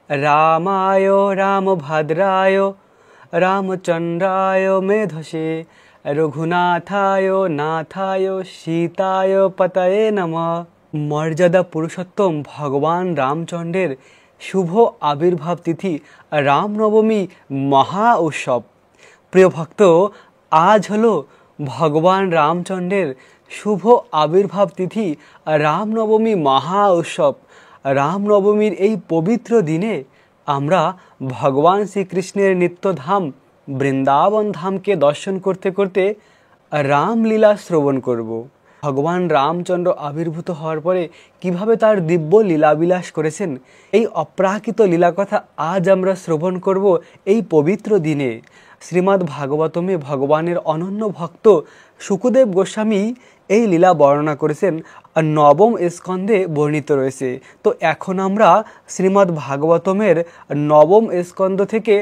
रामाय रामभद्राय रामचंद्राय मेधसे रघुनाथाय नाथाय सीताय पतये नमः। मर्यादा पुरुषोत्तम भगवान रामचंद्रेर शुभ आविर्भाव तिथि रामनवमी महा उत्सव। प्रिय भक्त, आज हलो भगवान रामचंद्रेर शुभ आविर्भाव तिथि रामनवमी महा उत्सव। रामनवमीर এই পবিত্র দিনে আমরা ভগবান শ্রীকৃষ্ণের নিত্যধাম বৃন্দাবন ধামকে দর্শন করতে করতে রামলীলা শ্রবণ করব। ভগবান রামচন্দ্র আবির্ভূত হওয়ার পরে কিভাবে তার দিব্য লীলাবিলাস করেছেন, এই অপ্রাকৃত লীলা কথা আজ আমরা শ্রবণ করব এই পবিত্র দিনে। শ্রীমদ্ ভাগবতমে ভগবানের অনন্য ভক্ত শুকদেব গোস্বামী এই লীলা বর্ণনা করেছেন আর নবম স্কন্ধে বর্ণিত রয়েছে। তো এখন আমরা শ্রীমদ্ ভাগবতমের নবম স্কন্ধ থেকে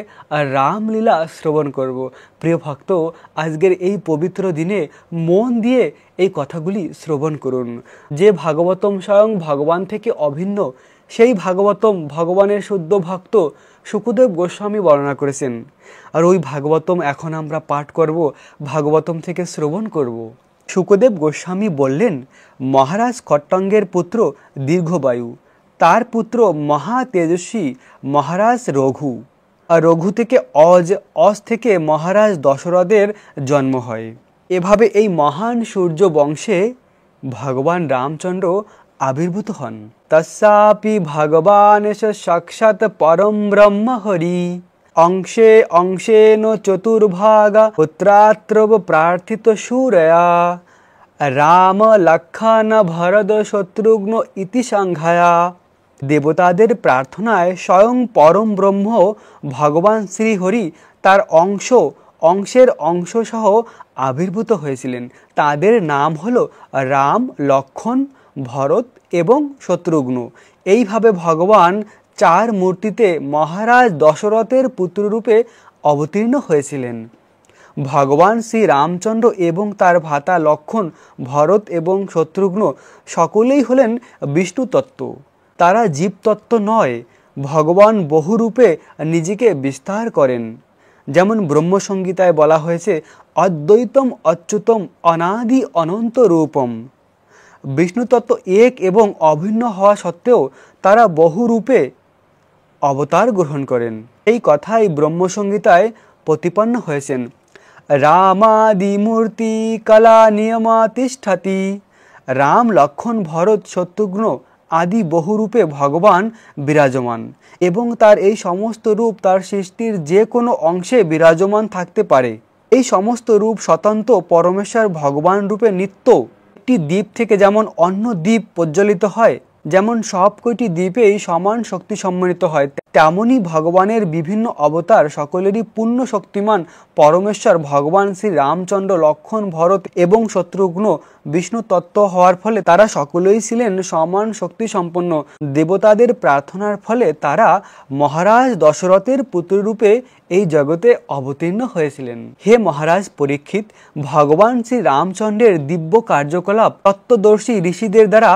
রামলীলা শ্রবণ করব। প্রিয় ভক্ত, আজকের এই পবিত্র দিনে মন দিয়ে এই কথাগুলি শ্রবণ করুন। যে ভাগবতম স্বয়ং ভগবান থেকে অভিন্ন, সেই ভাগবতম ভগবানের শুদ্ধ ভক্ত শুকদেব গোস্বামী বর্ণনা করেছেন। আর ওই ভাগবতম এখন আমরা পাঠ করব, ভাগবতম থেকে শ্রবণ করব। শুকদেব গোস্বামী বললেন, মহারাজ কট্টঙ্গের পুত্র দীর্ঘবায়ু, তার পুত্র মহা তেজস্বী মহারাজ রঘু, আর রঘু থেকে অজ থেকে মহারাজ দশরথের জন্ম হয়। এভাবে এই মহান সূর্য বংশে ভগবান রামচন্দ্র আবির্ভূত হন। তস্যাপি ভগবান সাক্ষাৎ পরম ব্রহ্ম হরি, অংশে অংশেন চতুর্ভাগা পুত্রাত্রব প্রার্থিত সুরয়া, রাম লক্ষণ ভরত শত্রুঘ্ন ইতি সংঘায়া। দেবতাদের প্রার্থনায় স্বয়ং পরম ব্রহ্ম ভগবান শ্রীহরি তার অংশের অংশ সহ আবির্ভূত হয়েছিলেন। তাদের নাম হলো রাম, লক্ষণ, ভরত এবং শত্রুঘ্ন। এইভাবে ভগবান চার মূর্তিতে মহারাজ দশরথের পুত্ররূপে অবতীর্ণ হয়েছিলেন। ভগবান শ্রী রামচন্দ্র এবং তার ভ্রাতা লক্ষণ, ভরত এবং শত্রুঘ্ন সকলেই হলেন বিষ্ণু তত্ত্ব। তারা জীবতত্ত্ব নয়। ভগবান বহুরূপে নিজেকে বিস্তার করেন। যেমন ব্রহ্মসংগীতায় বলা হয়েছে, অদ্বৈতম অচ্যুতম অনাদি অনন্ত রূপম। বিষ্ণুতত্ত্ব এক এবং অভিন্ন হওয়া সত্ত্বেও তারা বহুরূপে অবতার গ্রহণ করেন। এই কথাই ব্রহ্মসংগীতায় প্রতিপন্ন হয়েছেন। রামাদি মূর্তি কলা নিয়মা তিষ্ঠতি। রাম, লক্ষণ, ভরত, শত্রুঘ্ন আদি বহুরূপে ভগবান বিরাজমান এবং তার এই সমস্ত রূপ তার সৃষ্টির যে কোনো অংশে বিরাজমান থাকতে পারে। এই সমস্ত রূপ স্বতন্ত্র পরমেশ্বর ভগবান রূপে নিত্য। একটি দ্বীপ থেকে যেমন অন্য দ্বীপ প্রজ্বলিত হয়, যেমন সব কয়টি দ্বীপেই সমান শক্তি সম্মিলিত হয়, তেমনি ভগবানের বিভিন্ন অবতার সকলেরই পূর্ণ শক্তিমান পরমেশ্বর ভগবান শ্রী রামচন্দ্র, লক্ষণ, ভরত এবং শত্রুঘ্ন বিষ্ণু তত্ত্ব হওয়ার ফলে তারা সকলেই ছিলেন সমান শক্তি সম্পন্ন। দেবতাদের প্রার্থনার ফলে তারা মহারাজ দশরথের পুত্ররূপে এই জগতে অবতীর্ণ হয়েছিলেন। হে মহারাজ পরীক্ষিত, ভগবান শ্রী রামচন্দ্রের দিব্য কার্যকলাপ তত্ত্বদর্শী ঋষিদের দ্বারা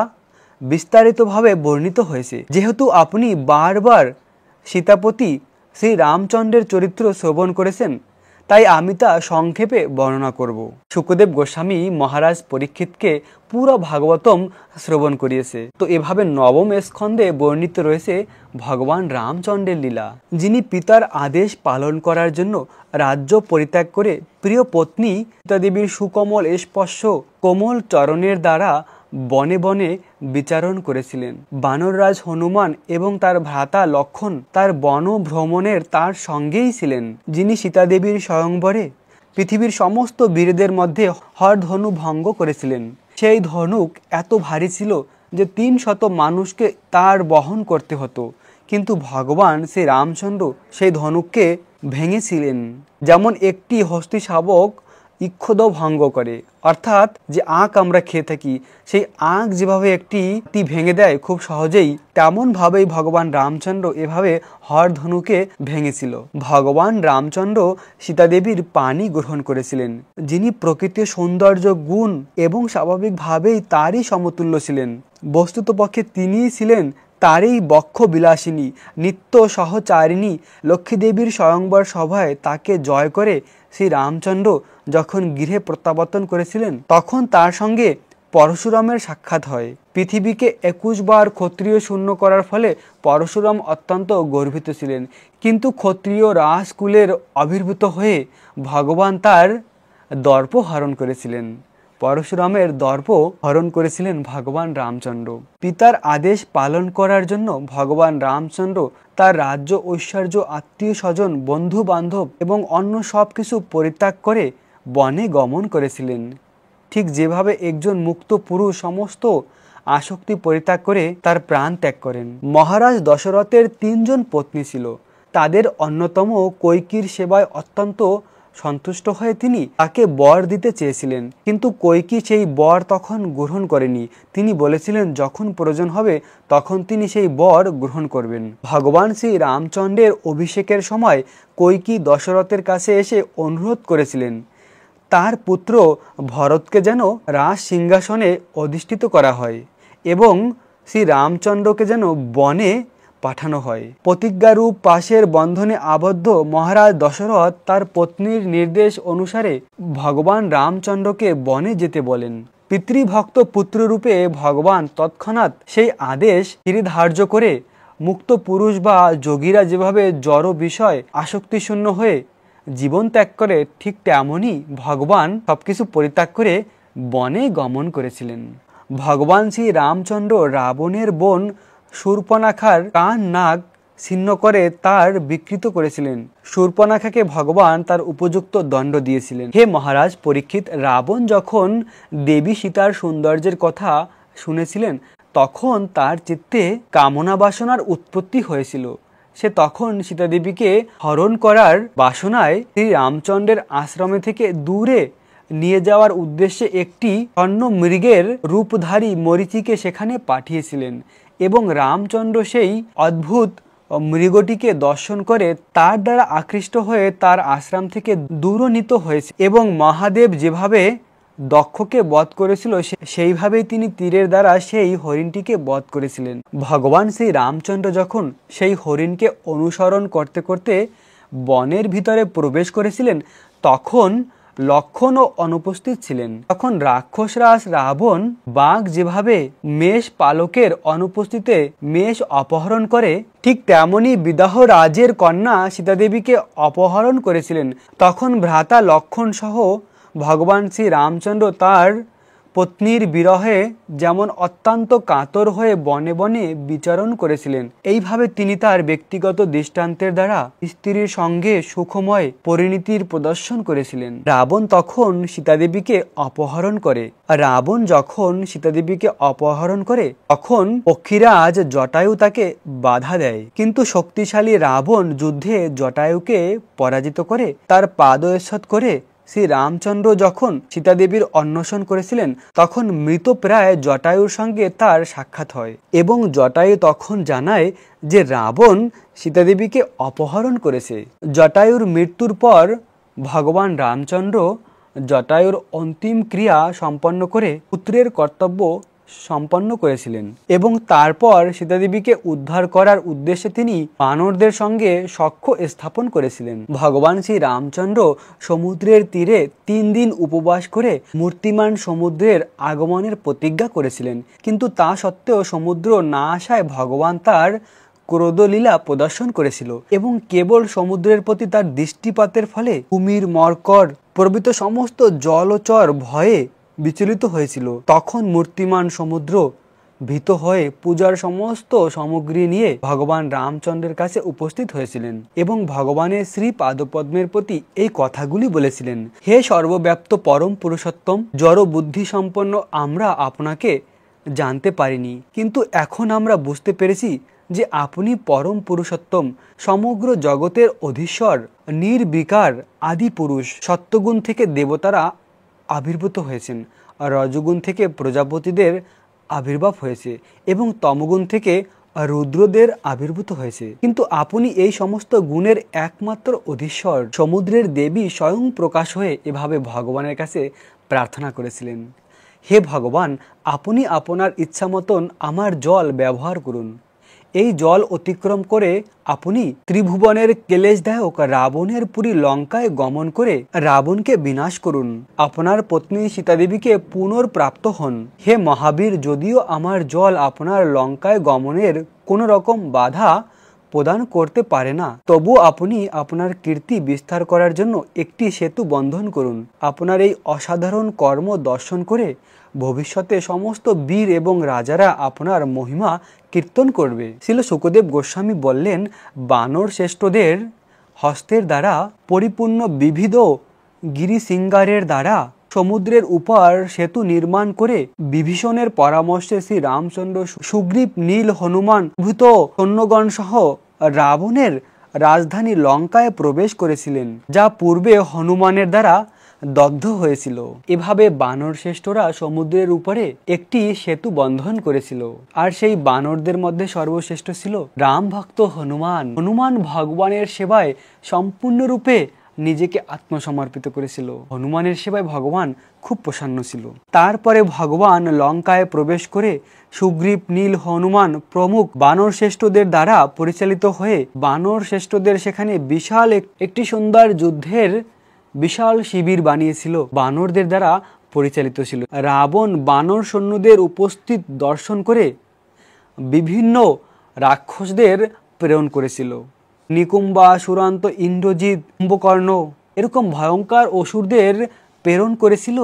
বিস্তারিতভাবে বর্ণিত হয়েছে। যেহেতু আপনি বারবার সীতাপতি শ্রী রামচন্দ্রের চরিত্র শ্রবণ করেছেন, তাই আমি তা সংক্ষেপে বর্ণনা করব। শুকদেব গোস্বামী মহারাজ পরীক্ষিতকে পুরো ভাগবতম শ্রবণ করিয়েছে। তো এভাবে নবম স্কন্ধে বর্ণিত রয়েছে ভগবান রামচন্দ্রের লীলা। যিনি পিতার আদেশ পালন করার জন্য রাজ্য পরিত্যাগ করে প্রিয় পত্নী সীতাদেবীর সুকোমল স্পর্শ কোমল চরণের দ্বারা বনে বনে বিচারণ করেছিলেন। বানররাজ হনুমান এবং তার ভ্রাতা লক্ষণ তার বন ভ্রমণের তার সঙ্গেই ছিলেন। যিনি সীতাদেবীর স্বয়ংবরে পৃথিবীর সমস্ত বীরদের মধ্যে হরধনু ভঙ্গ করেছিলেন। সেই ধনুক এত ভারী ছিল যে 300 মানুষকে তার বহন করতে হতো, কিন্তু ভগবান শ্রী রামচন্দ্র সেই ধনুককে ভেঙেছিলেন। যেমন একটি হস্তি শাবক ইক্ষুদ ভঙ্গ করে, অর্থাৎ যে আঁক আমরা খেয়ে থাকি, সেই আঁক যেভাবে একটি ভেঙে দেয় খুব সহজেই, তেমন ভাবেই ভগবান রামচন্দ্র এভাবে হরধনুকে ভেঙেছিল। ভগবান রামচন্দ্র সীতাদেবীর পানি গ্রহণ করেছিলেন। যিনি প্রকৃতির সৌন্দর্য, গুণ এবং স্বাভাবিকভাবেই তারই সমতুল্য ছিলেন। বস্তুতপক্ষে তিনিই ছিলেন তারই বক্ষ বিলাসিনী নিত্য সহচারিণী লক্ষ্মীদেবীর স্বয়ংবর সভায় তাকে জয় করে শ্রী রামচন্দ্র যখন গৃহে প্রত্যাবর্তন করেছিলেন, তখন তার সঙ্গে পরশুরামের সাক্ষাৎ হয়। পৃথিবীকে 21 বার ক্ষত্রিয় শূন্য করার ফলে পরশুরাম অত্যন্ত গর্বিত ছিলেন, কিন্তু ক্ষত্রিয় রাজকুলের আবির্ভূত হয়ে ভগবান তার দর্প হরণ করেছিলেন। পরশুরামের দর্প হরণ করেছিলেন ভগবান রামচন্দ্র। পিতার আদেশ পালন করার জন্য ভগবান রামচন্দ্র তার রাজ্য, ঐশ্বর্য, আত্মীয় স্বজন, বন্ধু বান্ধব এবং অন্য সব কিছু পরিত্যাগ করে বনে গমন করেছিলেন। ঠিক যেভাবে একজন মুক্ত পুরুষ সমস্ত আসক্তি পরিত্যাগ করে তার প্রাণ ত্যাগ করেন। মহারাজ দশরথের 3 জন পত্নী ছিল। তাদের অন্যতম কৈকেয়ীর সেবায় অত্যন্ত সন্তুষ্ট হয়ে তিনি তাকে বর দিতে চেয়েছিলেন, কিন্তু কৈকেয়ী সেই বর তখন গ্রহণ করেনি। তিনি বলেছিলেন যখন প্রয়োজন হবে তখন তিনি সেই বর গ্রহণ করবেন। ভগবান শ্রী রামচন্দ্রের অভিষেকের সময় কৈকেয়ী দশরথের কাছে এসে অনুরোধ করেছিলেন তার পুত্র ভরতকে যেন রাজ সিংহাসনে অধিষ্ঠিত করা হয় এবং শ্রী রামচন্দ্রকে যেন বনে পাঠানো হয়। প্রতিজ্ঞারূপ পাশের বন্ধনে আবদ্ধ মহারাজ দশরথ তার পত্নীর নির্দেশ অনুসারে ভগবান রামচন্দ্রকে বনে যেতে বলেন। পিতৃভক্ত পুত্ররূপে ভগবান তৎক্ষণাৎ সেই আদেশ ধার্য করে মুক্ত পুরুষ বা যোগীরা যেভাবে জড় বিষয় আসক্তিশূন্য হয়ে জীবন ত্যাগ করে, ঠিক তেমনই ভগবান সবকিছু পরিত্যাগ করে বনে গমন করেছিলেন। ভগবান শ্রী রামচন্দ্র রাবণের বোন শূর্পণখার কান নাক ছিন্ন করে তার বিকৃত করেছিলেন। শূর্পণখাকে ভগবান তার উপযুক্ত দণ্ড দিয়েছিলেন। হে মহারাজ পরীক্ষিত, রাবণ যখন দেবী সীতার সৌন্দর্যের কথা শুনেছিলেন তখন তার চিত্তে কামনা বাসনার উৎপত্তি হয়েছিল। সে তখন সীতাদেবীকে হরণ করার বাসনায় শ্রী রামচন্দ্রের আশ্রমে থেকে দূরে নিয়ে যাওয়ার উদ্দেশ্যে একটি স্বর্ণ মৃগের রূপধারী মরীচিকে সেখানে পাঠিয়েছিলেন এবং রামচন্দ্র সেই অদ্ভুত মৃগটিকে দর্শন করে তার দ্বারা আকৃষ্ট হয়ে তার আশ্রম থেকে দূরনীত হয়েছে এবং মহাদেব যেভাবে দক্ষকে বধ করেছিল সেইভাবেই তিনি তীরের দ্বারা সেই হরিণটিকে বধ করেছিলেন। ভগবান শ্রী রামচন্দ্র যখন সেই হরিণকে অনুসরণ করতে করতে বনের ভিতরে প্রবেশ করেছিলেন তখন লক্ষণও অনুপস্থিত ছিলেন। তখন রাক্ষসরাজ রাবণ বাঘ যেভাবে মেষ পালকের অনুপস্থিতিতে মেষ অপহরণ করে, ঠিক তেমনি বিদাহ রাজের কন্যা সীতাদেবীকে অপহরণ করেছিলেন। তখন ভ্রাতা লক্ষণ সহ ভগবান শ্রী রামচন্দ্র তার পত্নীর বিরহে যেমন অত্যন্ত কাতর হয়ে বনে বনে বিচরণ করেছিলেন, এইভাবে তিনি তার ব্যক্তিগত দৃষ্টান্তের দ্বারা স্ত্রীর সঙ্গে সুখময় পরিণতির প্রদর্শন করেছিলেন। রাবণ তখন সীতাদেবীকে অপহরণ করে। রাবণ যখন সীতাদেবীকে অপহরণ করে তখন পক্ষীরাজ জটায়ু তাকে বাধা দেয়, কিন্তু শক্তিশালী রাবণ যুদ্ধে জটায়ুকে পরাজিত করে তার পাদচ্ছেদ করে শ্রী রামচন্দ্র যখন সীতাদেবীর অন্বেষণ করেছিলেন তখন মৃতপ্রায় জটায়ুর সঙ্গে তার সাক্ষাৎ হয় এবং জটায়ু তখন জানায় যে রাবণ সীতাদেবীকে অপহরণ করেছে। জটায়ুর মৃত্যুর পর ভগবান রামচন্দ্র জটায়ুর অন্তিম ক্রিয়া সম্পন্ন করে পুত্রের কর্তব্য সম্পন্ন করেছিলেন এবং তারপর সীতাদেবীকে উদ্ধার করার উদ্দেশ্যে তিনি বানরদের সঙ্গে সখ্য স্থাপন করেছিলেন। ভগবান শ্রী রামচন্দ্র সমুদ্রের তীরে 3 দিন উপবাস করে মূর্তিমান সমুদ্রের আগমনের প্রতিজ্ঞা করেছিলেন, কিন্তু তা সত্ত্বেও সমুদ্র না আসায় ভগবান তার ক্রোধলীলা প্রদর্শন করেছিল এবং কেবল সমুদ্রের প্রতি তার দৃষ্টিপাতের ফলে কুমির, মরকট প্রভৃত সমস্ত জলচর ভয়ে বিচলিত হয়েছিল। তখন মূর্তিমান সমুদ্র ভীত হয়ে পূজার সমস্ত সামগ্রী নিয়ে ভগবান রামচন্দ্রের কাছে উপস্থিত হয়েছিলেন এবং ভগবানের শ্রী পাদপদ্মের প্রতি এই কথাগুলি বলেছিলেন, হে সর্বব্যাপ্ত পরম পুরুষোত্তম, জড় বুদ্ধি সম্পন্ন আমরা আপনাকে জানতে পারিনি, কিন্তু এখন আমরা বুঝতে পেরেছি যে আপনি পরম পুরুষোত্তম, সমগ্র জগতের অধীশ্বর, নির্বিকার আদি পুরুষ। সত্যগুণ থেকে দেবতারা আবির্ভূত হয়েছেন, রজগুণ থেকে প্রজাপতিদের আবির্ভাব হয়েছে এবং তমগুণ থেকে রুদ্রদের আবির্ভূত হয়েছে, কিন্তু আপনি এই সমস্ত গুণের একমাত্র অধীশ্বর। সমুদ্রের দেবী স্বয়ং প্রকাশ হয়ে এভাবে ভগবানের কাছে প্রার্থনা করেছিলেন, হে ভগবান, আপনি আপনার ইচ্ছা মতন আমার জল ব্যবহার করুন এই জল অতিক্রম করে আপনি ত্রিভুবনের ক্লেশদায়ক রাবণের পুরী লঙ্কায় গমন করে রাবণকে বিনাশ করুন। আপনার পত্নী সীতাদেবীকে পুনর্প্রাপ্ত হন। হে মহাবীর, যদিও আমার জল আপনার লঙ্কায় গমনের কোনো রকম বাধা প্রদান করতে পারে না, তবু আপনি আপনার কীর্তি বিস্তার করার জন্য একটি সেতু বন্ধন করুন। আপনার এই অসাধারণ কর্ম দর্শন করে ভবিষ্যতে সমস্ত বীর এবং রাজারা আপনার মহিমা কীর্তন করবে। শ্রীল শুকদেব গোস্বামী বললেন, বানর শ্রেষ্ঠদের হস্তের দ্বারা পরিপূর্ণ বিবিধ গিরিশৃঙ্গারের দ্বারা সমুদ্রের উপর সেতু নির্মাণ করে বিভীষণের পরামর্শে শ্রী রামচন্দ্র, সুগ্রীব, নীল, হনুমান ভূত সৈন্যগণ সহ রাবণের রাজধানী লঙ্কায় প্রবেশ করেছিলেন, যা পূর্বে হনুমানের দ্বারা দগ্ধ হয়েছিল। এভাবে বানর শ্রেষ্ঠরা সমুদ্রের উপরে একটি সেতু বন্ধন করেছিল। আর সেই বানরদের মধ্যে সর্বশ্রেষ্ঠ ছিল রাম ভক্ত হনুমান। হনুমান ভগবানের সেবায় সম্পূর্ণরূপে নিজেকে আত্মসমর্পিত করেছিল। হনুমানের সেবায় ভগবান খুব প্রসন্ন ছিল। তারপরে ভগবান লঙ্কায় প্রবেশ করে সুগ্রীব, নীল, হনুমান প্রমুখ বানর শ্রেষ্ঠদের দ্বারা পরিচালিত হয়ে বানর শ্রেষ্ঠদের সেখানে বিশাল একটি সুন্দর যুদ্ধের বিশাল শিবির বানিয়েছিল, বানরদের দ্বারা পরিচালিত ছিল। রাবণ বানর সৈন্যদের উপস্থিত দর্শন করে বিভিন্ন রাক্ষসদের প্রেরণ করেছিল। নিকুম্বা, সুরান্ত, ইন্দ্রজিৎ, কুম্ভকর্ণ এরকম ভয়ঙ্কর অসুরদের প্রেরণ করেছিল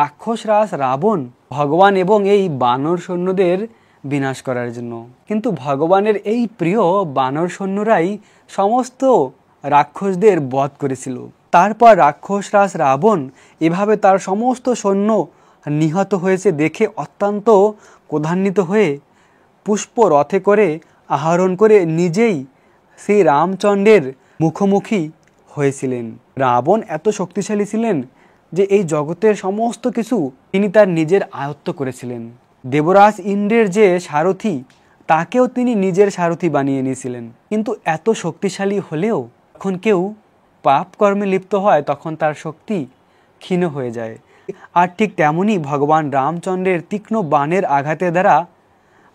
রাক্ষসরাজ রাবণ ভগবান এবং এই বানর সৈন্যদের বিনাশ করার জন্য। কিন্তু ভগবানের এই প্রিয় বানর সৈন্যরাই সমস্ত রাক্ষসদের বধ করেছিল। তারপর রাক্ষসরাজ রাবণ এভাবে তার সমস্ত সৈন্য নিহত হয়েছে দেখে অত্যন্ত ক্রোধান্বিত হয়ে পুষ্প রথে করে আহরণ করে নিজেই শ্রী রামচন্দ্রের মুখোমুখি হয়েছিলেন। রাবণ এত শক্তিশালী ছিলেন যে এই জগতের সমস্ত কিছু তিনি তার নিজের আয়ত্ত করেছিলেন। দেবরাজ ইন্দ্রের যে সারথি, তাকেও তিনি নিজের সারথি বানিয়ে নিয়েছিলেন। কিন্তু এত শক্তিশালী হলেও যখন কেউ পাপ কর্মে লিপ্ত হয় তখন তার শক্তি ক্ষীণ হয়ে যায়। আর ঠিক তেমনই ভগবান রামচন্দ্রের তীক্ষ্ণ বাণের আঘাতের দ্বারা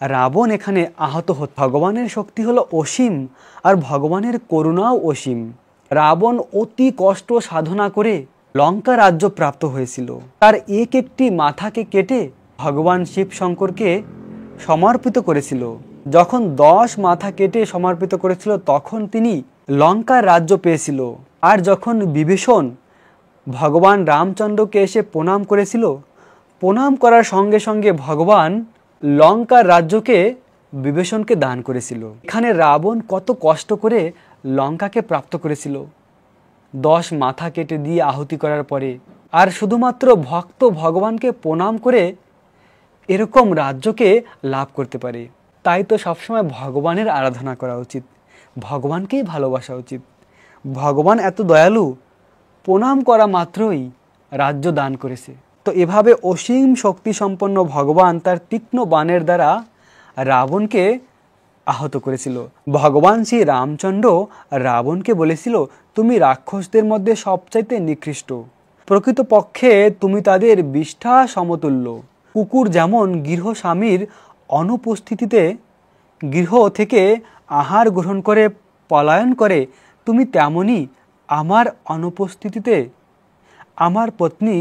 রাবণ এখানে আহত হত। ভগবানের শক্তি হলো অসীম আর ভগবানের করুণাও অসীম। রাবণ অতি কষ্ট সাধনা করে লঙ্কা রাজ্য প্রাপ্ত হয়েছিল। তার একটি মাথাকে কেটে ভগবান শিব শঙ্করকে সমর্পিত করেছিল। যখন 10 মাথা কেটে সমর্পিত করেছিল তখন তিনি লঙ্কার রাজ্য পেয়েছিল। আর যখন বিভীষণ ভগবান রামচন্দ্রকে এসে প্রণাম করেছিল, প্রণাম করার সঙ্গে সঙ্গে ভগবান লঙ্কার রাজ্যকে বিভীষণকে দান করেছিল। এখানে রাবণ কত কষ্ট করে লঙ্কাকে প্রাপ্ত করেছিল 10 মাথা কেটে দিয়ে আহুতি করার পরে। আর শুধুমাত্র ভক্ত ভগবানকে প্রণাম করে এরকম রাজ্যকে লাভ করতে পারে। তাই তো সবসময় ভগবানের আরাধনা করা উচিত, ভগবানকেই ভালোবাসা উচিত। ভগবান এত দয়ালু, প্রণাম করা মাত্রই রাজ্য দান করেছে। তো এভাবে অসীম শক্তি সম্পন্ন ভগবান তার তীক্ষ্ণ বাণের দ্বারা রাবণকে আহত করেছিল। ভগবান শ্রী রামচন্দ্র রাবণকে বলেছিল, তুমি রাক্ষসদের মধ্যে সবচাইতে নিকৃষ্ট। প্রকৃতপক্ষে তুমি তাদের বিষ্ঠা সমতুল্য। কুকুর যেমন গৃহস্বামীর অনুপস্থিতিতে গৃহ থেকে আহার গ্রহণ করে পলায়ন করে, তুমি তেমনি আমার অনুপস্থিতিতে আমার পত্নী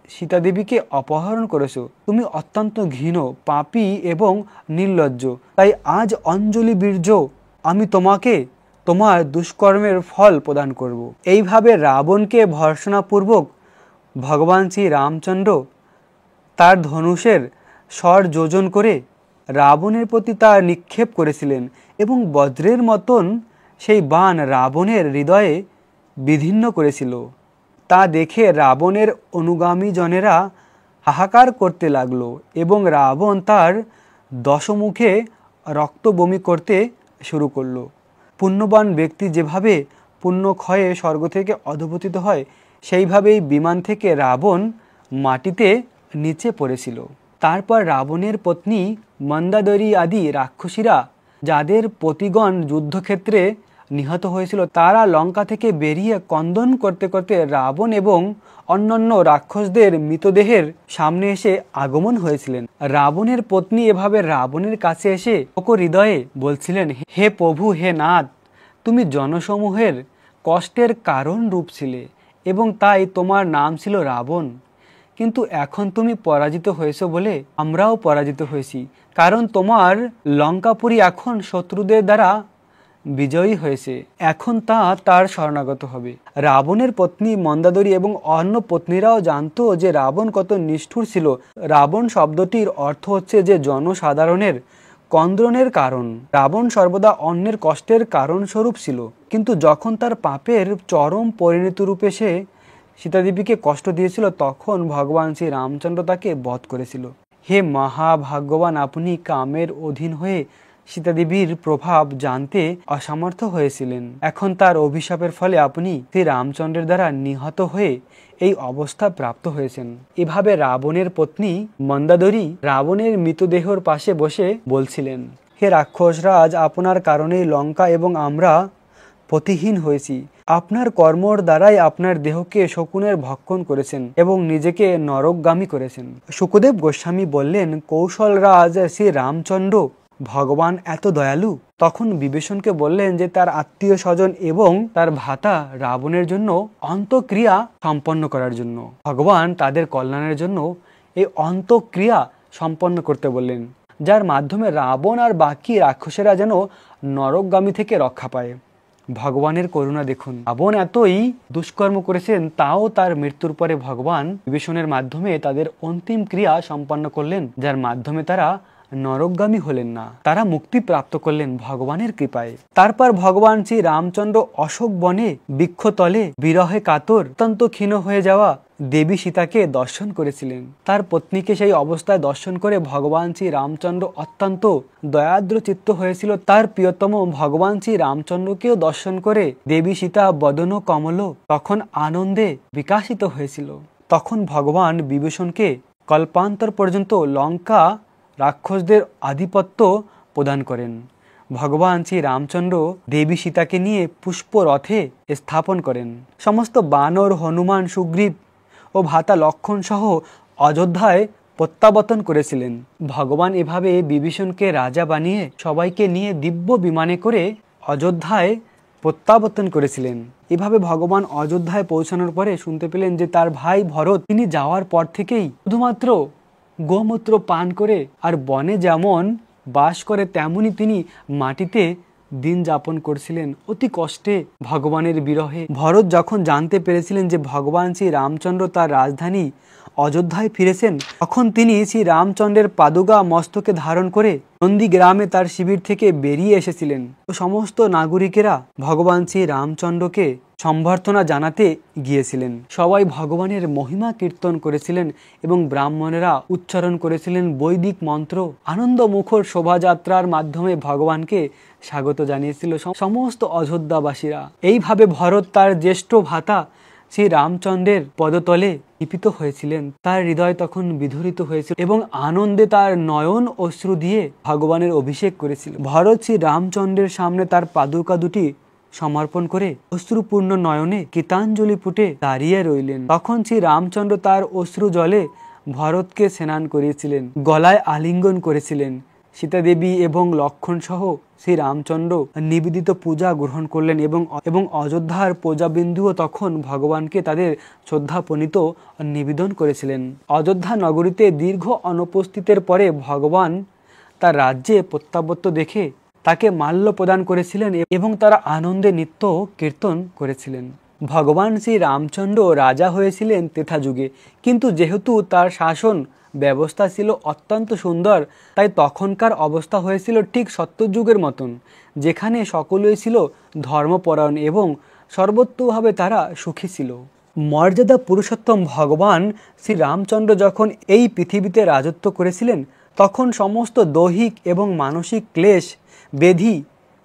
সীতাদেবীকে অপহরণ করেছো। তুমি অত্যন্ত ঘৃণ, পাপী এবং নির্লজ্জ। তাই আজ অঞ্জলি বীর্য আমি তোমাকে তোমার দুষ্কর্মের ফল প্রদান করব। এইভাবে রাবণকে ভর্ৎসনাপূর্বক ভগবান শ্রী রামচন্দ্র তার ধনুষের স্বর যোজন করে রাবণের প্রতি তা নিক্ষেপ করেছিলেন এবং বজ্রের মতন সেই বাণ রাবণের হৃদয়ে বিদীর্ণ করেছিল। তা দেখে রাবণের অনুগামী জনেরা হাহাকার করতে লাগলো এবং রাবণ তার দশমুখে রক্ত বমি করতে শুরু করলো। পুণ্যবান ব্যক্তি যেভাবে পুণ্যক্ষয়ে স্বর্গ থেকে অধঃপতিত হয়, সেইভাবেই বিমান থেকে রাবণ মাটিতে নিচে পড়েছিল। তারপর রাবণের পত্নী মন্দাদরী আদি রাক্ষসীরা, যাদের পতিগণ যুদ্ধক্ষেত্রে নিহত হয়েছিল, তারা লঙ্কা থেকে বেরিয়ে ক্রন্দন করতে করতে রাবণ এবং অন্যান্য রাক্ষসদের মৃতদেহের সামনে এসে আগমন হয়েছিলেন। রাবণের পত্নী এভাবে রাবণের কাছে এসে হৃদয়ে বলছিলেন, হে প্রভু, হে নাথ, তুমি জনসমূহের কষ্টের কারণ রূপ ছিলে এবং তাই তোমার নাম ছিল রাবণ। কিন্তু এখন তুমি পরাজিত হয়েছো বলে আমরাও পরাজিত হয়েছি, কারণ তোমার লঙ্কাপুরী এখন শত্রুদের দ্বারা বিজয়ী হয়েছে। এখন তার শরণাগত হবে। রাবণের পত্নী মন্দাদরী এবং অন্য পত্নীরাও জানতো যে রাবণ কত নিষ্ঠুর ছিল। রাবণ শব্দটির অর্থ হচ্ছে যে জনসাধারণের ক্রন্দনের কারণ। রাবণ সর্বদা অন্যের কষ্টের কারণ স্বরূপ ছিল, কিন্তু যখন তার পাপের চরম পরিণতি রূপে সে সীতাদেবীকে কষ্ট দিয়েছিল, তখন ভগবান শ্রী রামচন্দ্র তাকে বধ করেছিল। হে মহাভাগ্যবান, আপনি কামের অধীন হয়ে সীতাদেবীর প্রভাব জানতে অসমর্থ হয়েছিলেন। এখন তার অভিশাপের ফলে আপনি শ্রী রামচন্দ্রের দ্বারা নিহত হয়ে এই অবস্থা প্রাপ্ত হয়েছেন। এভাবে রাবণের পত্নী মন্দাদরী রাবণের মৃতদেহর পাশে বসে বলছিলেন, হে রাক্ষসরাজ, আপনার কারণেই লঙ্কা এবং আমরা পতিহীন হয়েছি। আপনার কর্মর দ্বারাই আপনার দেহকে শকুনের ভক্ষণ করেছেন এবং নিজেকে নরকগামী করেছেন। শুকদেব গোস্বামী বললেন, কৌশলরাজ শ্রী রামচন্দ্র ভগবান এত দয়ালু? তখন বিভীষণকে বললেন যে তার আত্মীয় স্বজন এবং তার ভ্রাতা রাবণের জন্য অন্তঃক্রিয়া সম্পন্ন করার জন্য ভগবান তাদের কল্যাণের জন্য এই অন্তঃক্রিয়া সম্পন্ন করতে বললেন, যার মাধ্যমে রাবণ আর বাকি রাক্ষসেরা যেন নরকগামী থেকে রক্ষা পায়। ভগবানের করুণা দেখুন, রাবণ এতই দুষ্কর্ম করেছেন, তাও তার মৃত্যুর পরে ভগবান বিভীষণের মাধ্যমে তাদের অন্তিম ক্রিয়া সম্পন্ন করলেন, যার মাধ্যমে তারা নরকগামী হলেন না, তারা মুক্তি প্রাপ্ত করলেন ভগবানের কৃপায়। তারপর ভগবান শ্রী রামচন্দ্র অশোক বনে বৃক্ষতলে বিরহে কাতর অত্যন্ত ক্ষীণ হয়ে যাওয়া দেবী সীতাকে দর্শন করেছিলেন। তার পত্নীকে সেই অবস্থায় দর্শন করে ভগবান শ্রী রামচন্দ্র অত্যন্ত দয়াদ্র চিত্ত হয়েছিল। তার প্রিয়তম ভগবান শ্রী রামচন্দ্রকেও দর্শন করে দেবী সীতা বদন কমল তখন আনন্দে বিকাশিত হয়েছিল। তখন ভগবান বিভীষণকে কল্পান্তর পর্যন্ত লঙ্কা রাক্ষসদের আধিপত্য প্রদান করেন। ভগবান শ্রী রামচন্দ্র দেবী সীতাকে নিয়ে পুষ্প রথে স্থাপন করেন। সমস্ত বানর, হনুমান, সুগ্রীব ও ভ্রাতা লক্ষণ সহ অযোধ্যায় প্রত্যাবর্তন করেছিলেন। ভগবান এভাবে বিভীষণকে রাজা বানিয়ে সবাইকে নিয়ে দিব্য বিমানে করে অযোধ্যায় প্রত্যাবর্তন করেছিলেন। এভাবে ভগবান অযোধ্যায় পৌঁছানোর পরে শুনতে পেলেন যে তার ভাই ভরত তিনি যাওয়ার পর থেকেই শুধুমাত্র গোমূত্র পান করে আর বনে যেমন বাস করে তেমনি তিনি মাটিতে দিন যাপন করছিলেন অতি কষ্টে ভগবানের বিরহে। ভরত যখন জানতে পেরেছিলেন যে ভগবান শ্রী রামচন্দ্র তার রাজধানী অযোধ্যায় ফিরেছেন, তখন তিনি শ্রী রামচন্দ্রের পাদুকা মস্তকে ধারণ করে নন্দী গ্রামে তার শিবির থেকে বেরিয়ে এসেছিলেন। তো সমস্ত নাগরিকেরা ভগবান শ্রী রামচন্দ্রকে সম্বর্ধনা জানাতে গিয়েছিলেন। সবাই ভগবানের মহিমা কীর্তন করেছিলেন এবং ব্রাহ্মণেরা উচ্চারণ করেছিলেন বৈদিক মন্ত্র। আনন্দ মুখর শোভাযাত্রার মাধ্যমে ভগবানকে স্বাগত জানিয়েছিল সমস্ত অযোধ্যাবাসীরা। এইভাবে ভরত তার জ্যেষ্ঠ ভ্রাতা শ্রী রামচন্দ্রের পদতলে নিপীত হয়েছিলেন। তার হৃদয় তখন বিধরিত হয়েছিল এবং আনন্দে তার নয়ন অশ্রু দিয়ে ভগবানের অভিষেক করেছিল। ভরত শ্রী রামচন্দ্রের সামনে তার পাদুকা দুটি সমর্পণ করে অশ্রুপূর্ণ নয়নে কৃতাঞ্জলি পুটে দাঁড়িয়ে রইলেন। তখন শ্রী রামচন্দ্র তার অশ্রু জলে ভরতকে স্নান করিয়েছিলেন, গলায় আলিঙ্গন করেছিলেন। সীতা দেবী এবং লক্ষণ সহ শ্রী রামচন্দ্র নিবেদিত পূজা গ্রহণ করলেন এবং অযোধ্যার প্রজাবিন্দুও তখন ভগবানকে তাদের শ্রদ্ধা প্রণীত নিবেদন করেছিলেন। অযোধ্যা নগরীতে দীর্ঘ অনুপস্থিতের পরে ভগবান তার রাজ্যে প্রত্যাবর্তন দেখে তাকে মাল্য প্রদান করেছিলেন এবং তারা আনন্দে নৃত্য কীর্তন করেছিলেন। ভগবান শ্রী রামচন্দ্র রাজা হয়েছিলেন ত্রেতা যুগে, কিন্তু যেহেতু তার শাসন ব্যবস্থা ছিল অত্যন্ত সুন্দর, তাই তখনকার অবস্থা হয়েছিল ঠিক সত্যযুগের মতন, যেখানে সকলেই ছিল ধর্মপরায়ণ এবং সর্বত্রভাবে তারা সুখী ছিল। মর্যাদা পুরুষোত্তম ভগবান শ্রী রামচন্দ্র যখন এই পৃথিবীতে রাজত্ব করেছিলেন, তখন সমস্ত দৈহিক এবং মানসিক ক্লেশ, ব্যাধি,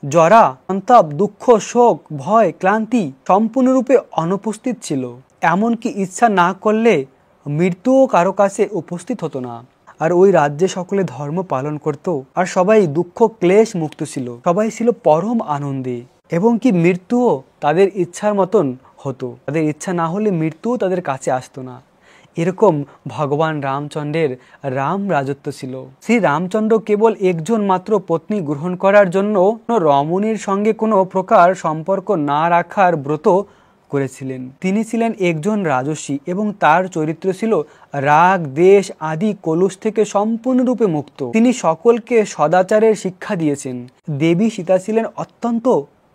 জরা, সন্তাপ, দুঃখ, শোক, ভয়, ক্লান্তি সম্পূর্ণরূপে অনুপস্থিত ছিল। এমনকি ইচ্ছা না করলে মৃত্যুও কারো কাছে উপস্থিত হতো না। আর ওই রাজ্যে সকলে ধর্ম পালন করত আর সবাই দুঃখ ক্লেশ মুক্ত ছিল, সবাই ছিল পরম আনন্দে। এবং কি মৃত্যুও তাদের ইচ্ছার মতন হতো, তাদের ইচ্ছা না হলে মৃত্যুও তাদের কাছে আসতো না। এরকম ভগবান রামচন্দ্রের রাম রাজত্ব ছিল। শ্রী রামচন্দ্র কেবল একজন মাত্র পত্নী গ্রহণ করার জন্য রমণীর সঙ্গে কোনো প্রকার সম্পর্ক না রাখার ব্রত করেছিলেন। তিনি ছিলেন একজন রাজর্ষি এবং তার চরিত্র ছিল রাগ, দেশ আদি কলুষ থেকে সম্পূর্ণরূপে মুক্ত। তিনি সকলকে সদাচারের শিক্ষা দিয়েছেন। দেবী সীতা ছিলেন অত্যন্ত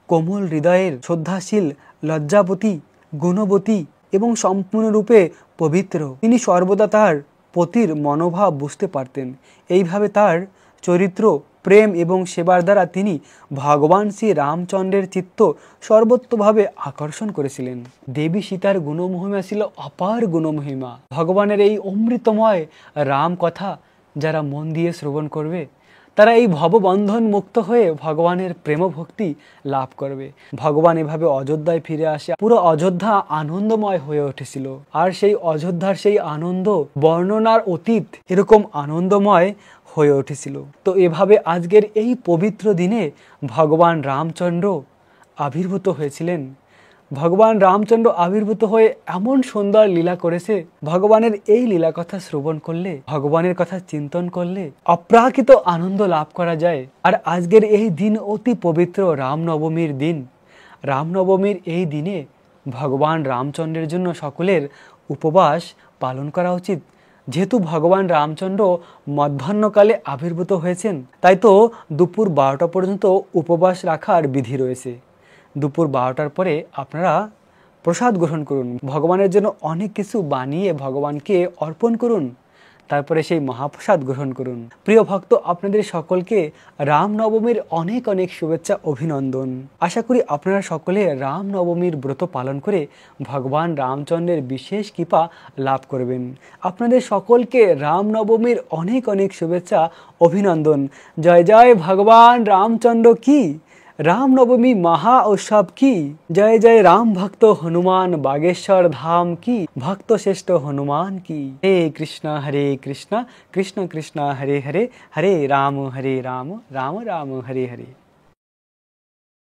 কোমল হৃদয়ের, শ্রদ্ধাশীল, লজ্জাবতী, গুণবতী এবং সম্পূর্ণরূপে পবিত্র। তিনি সর্বদা তার পতির মনোভাব বুঝতে পারতেন। এইভাবে তার চরিত্র, প্রেম এবং সেবার দ্বারা তিনি ভগবান শ্রী রামচন্দ্রের চিত্ত সর্বত্রভাবে আকর্ষণ করেছিলেন। দেবী সীতার গুণমহিমা ছিল অপার গুণমহিমা। ভগবানের এই অমৃতময় রাম কথা যারা মন দিয়ে শ্রবণ করবে তারা এই ভববন্ধন মুক্ত হয়ে ভগবানের প্রেম ভক্তি লাভ করবে। ভগবান এভাবে অযোধ্যায় ফিরে আসে। পুরো অযোধ্যা আনন্দময় হয়ে উঠেছিল। আর সেই অযোধ্যার সেই আনন্দ বর্ণনার অতীত, এরকম আনন্দময় হয়ে উঠেছিল। তো এভাবে আজকের এই পবিত্র দিনে ভগবান রামচন্দ্র আবির্ভূত হয়েছিলেন। ভগবান রামচন্দ্র আবির্ভূত হয়ে এমন সুন্দর লীলা করেছে। ভগবানের এই লীলা কথা শ্রবণ করলে, ভগবানের কথা চিন্তন করলে অপ্রাকৃত আনন্দ লাভ করা যায়। আর আজকের এই দিন অতি পবিত্র রামনবমীর দিন। রামনবমীর এই দিনে ভগবান রামচন্দ্রের জন্য সকলের উপবাস পালন করা উচিত। যেহেতু ভগবান রামচন্দ্র মধ্যাহ্নকালে আবির্ভূত হয়েছেন, তাই তো দুপুর 12টা পর্যন্ত উপবাস রাখার বিধি রয়েছে। দুপুর 12টার পরে আপনারা প্রসাদ গ্রহণ করুন। ভগবানের জন্য অনেক কিছু বানিয়ে ভগবানকে অর্পণ করুন, তারপরে সেই মহাপ্রসাদ গ্রহণ করুন। প্রিয় ভক্ত, আপনাদের সকলকে রামনবমীর অনেক অনেক শুভেচ্ছা, অভিনন্দন। আশা করি আপনারা সকলে রামনবমীর ব্রত পালন করে ভগবান রামচন্দ্রের বিশেষ কৃপা লাভ করবেন। আপনাদের সকলকে রামনবমীর অনেক অনেক শুভেচ্ছা, অভিনন্দন। জয় জয় ভগবান রামচন্দ্র কি, रामनवमी महा उत्सव की जय। जय राम भक्त हनुमान बागेश्वर धाम की, भक्त श्रेष्ठ हनुमान की। हरे कृष्ण कृष्ण कृष्ण हरे हरे, हरे राम राम राम हरे हरे।